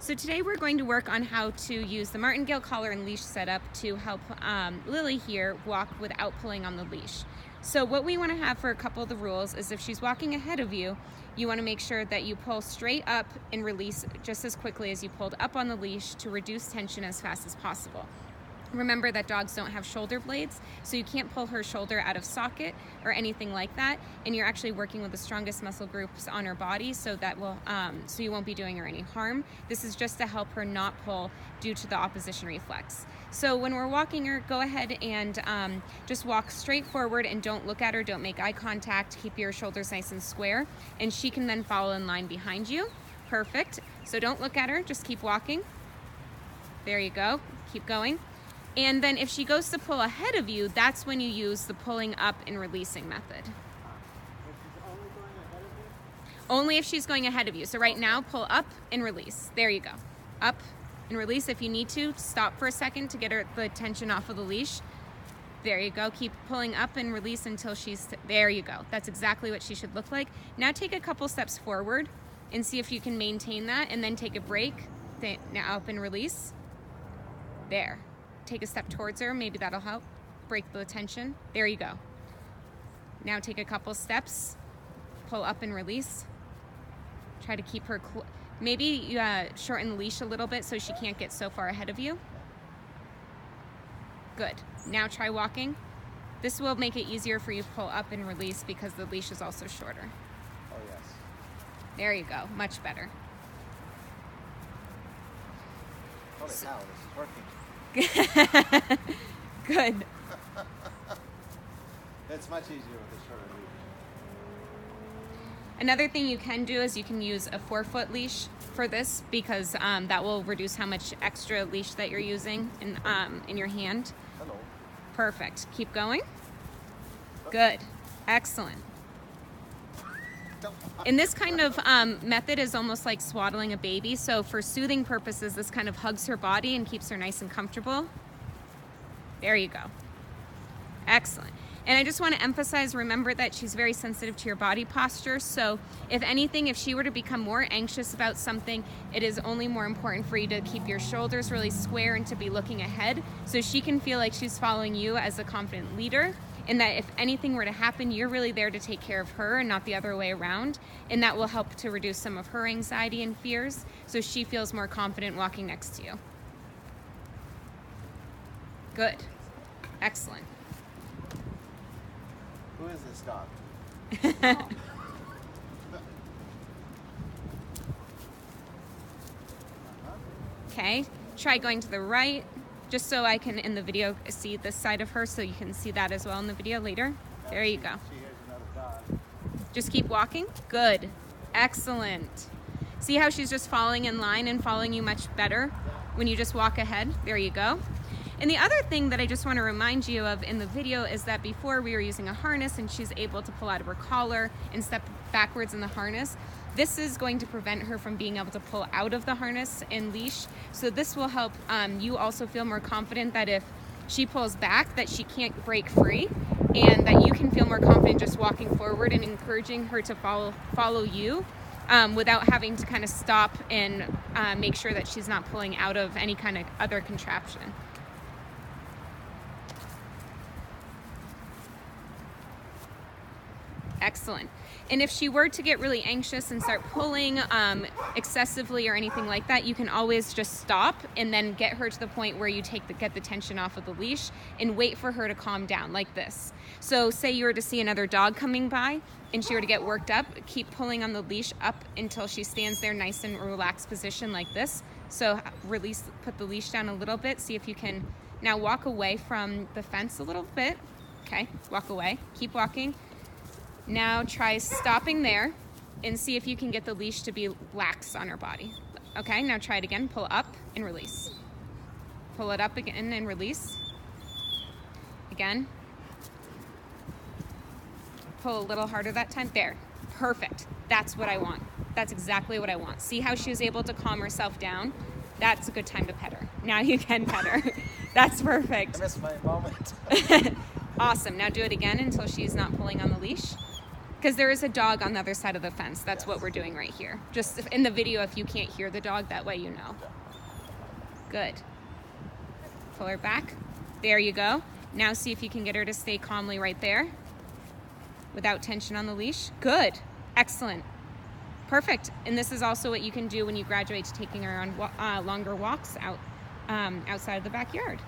So today we're going to work on how to use the martingale collar and leash setup to help Lily here walk without pulling on the leash. So what we want to have for a couple of the rules is if she's walking ahead of you, you want to make sure that you pull straight up and release just as quickly as you pulled up on the leash to reduce tension as fast as possible. Remember that dogs don't have shoulder blades, so you can't pull her shoulder out of socket or anything like that, and you're actually working with the strongest muscle groups on her body, so that will so you won't be doing her any harm. This is just to help her not pull due to the opposition reflex. So when we're walking her, go ahead and just walk straight forward and don't look at her, don't make eye contact, keep your shoulders nice and square, and she can then follow in line behind you. Perfect. So don't look at her, just keep walking. There you go. Keep going. And then if she goes to pull ahead of you, that's when you use the pulling up and releasing method. Only if she's going ahead of you. So right now, pull up and release. There you go. Up and release. If you need to, stop for a second to get her the tension off of the leash. There you go. Keep pulling up and release until there you go. That's exactly what she should look like. Now take a couple steps forward and see if you can maintain that, and then take a break. Now up and release. There. Take a step towards her, maybe that'll help break the tension. There you go. Now take a couple steps, pull up and release. Try to keep her, maybe shorten the leash a little bit so she can't get so far ahead of you. Good. Now try walking. This will make it easier for you to pull up and release because the leash is also shorter. Oh yes. There you go, much better. Holy cow, this is working. Good. It's much easier with a shorter leash. Another thing you can do is you can use a 4-foot leash for this because that will reduce how much extra leash that you're using in your hand. Hello. Perfect. Keep going. Good. Excellent. And this kind of method is almost like swaddling a baby. So for soothing purposes, this kind of hugs her body and keeps her nice and comfortable. There you go. Excellent. And I just want to emphasize, remember that she's very sensitive to your body posture. So if anything, if she were to become more anxious about something, it is only more important for you to keep your shoulders really square and to be looking ahead so she can feel like she's following you as a confident leader. And that if anything were to happen, you're really there to take care of her and not the other way around. And that will help to reduce some of her anxiety and fears so she feels more confident walking next to you. Good. Excellent. Who is this dog? Okay. Try going to the right. Just so I can, in the video, see this side of her so you can see that as well in the video later. There you go. She hears another dog. Just keep walking. Good. Excellent. See how she's just falling in line and following you much better when you just walk ahead? There you go. And the other thing that I just want to remind you of in the video is that before we were using a harness and she's able to pull out of her collar and step backwards in the harness. This is going to prevent her from being able to pull out of the harness and leash. So this will help you also feel more confident that if she pulls back, that she can't break free, and that you can feel more confident just walking forward and encouraging her to follow you without having to kind of stop and make sure that she's not pulling out of any kind of other contraption. Excellent. And if she were to get really anxious and start pulling excessively or anything like that, you can always just stop and then get her to the point where you get the tension off of the leash and wait for her to calm down like this. So say you were to see another dog coming by and she were to get worked up, keep pulling on the leash up until she stands there nice and relaxed position like this. So release, put the leash down a little bit, see if you can now walk away from the fence a little bit. Okay, walk away, keep walking. Now try stopping there and see if you can get the leash to be lax on her body. Okay, now try it again. Pull up and release. Pull it up again and release. Again. Pull a little harder that time. There. Perfect. That's what I want. That's exactly what I want. See how she was able to calm herself down? That's a good time to pet her. Now you can pet her. That's perfect. I missed my moment. Awesome. Now do it again until she's not pulling on the leash. Because there is a dog on the other side of the fence. That's what we're doing right here. Just in the video, if you can't hear the dog, that way you know. Good. Pull her back. There you go. Now see if you can get her to stay calmly right there without tension on the leash. Good. Excellent. Perfect. And this is also what you can do when you graduate to taking her on longer walks outside of the backyard.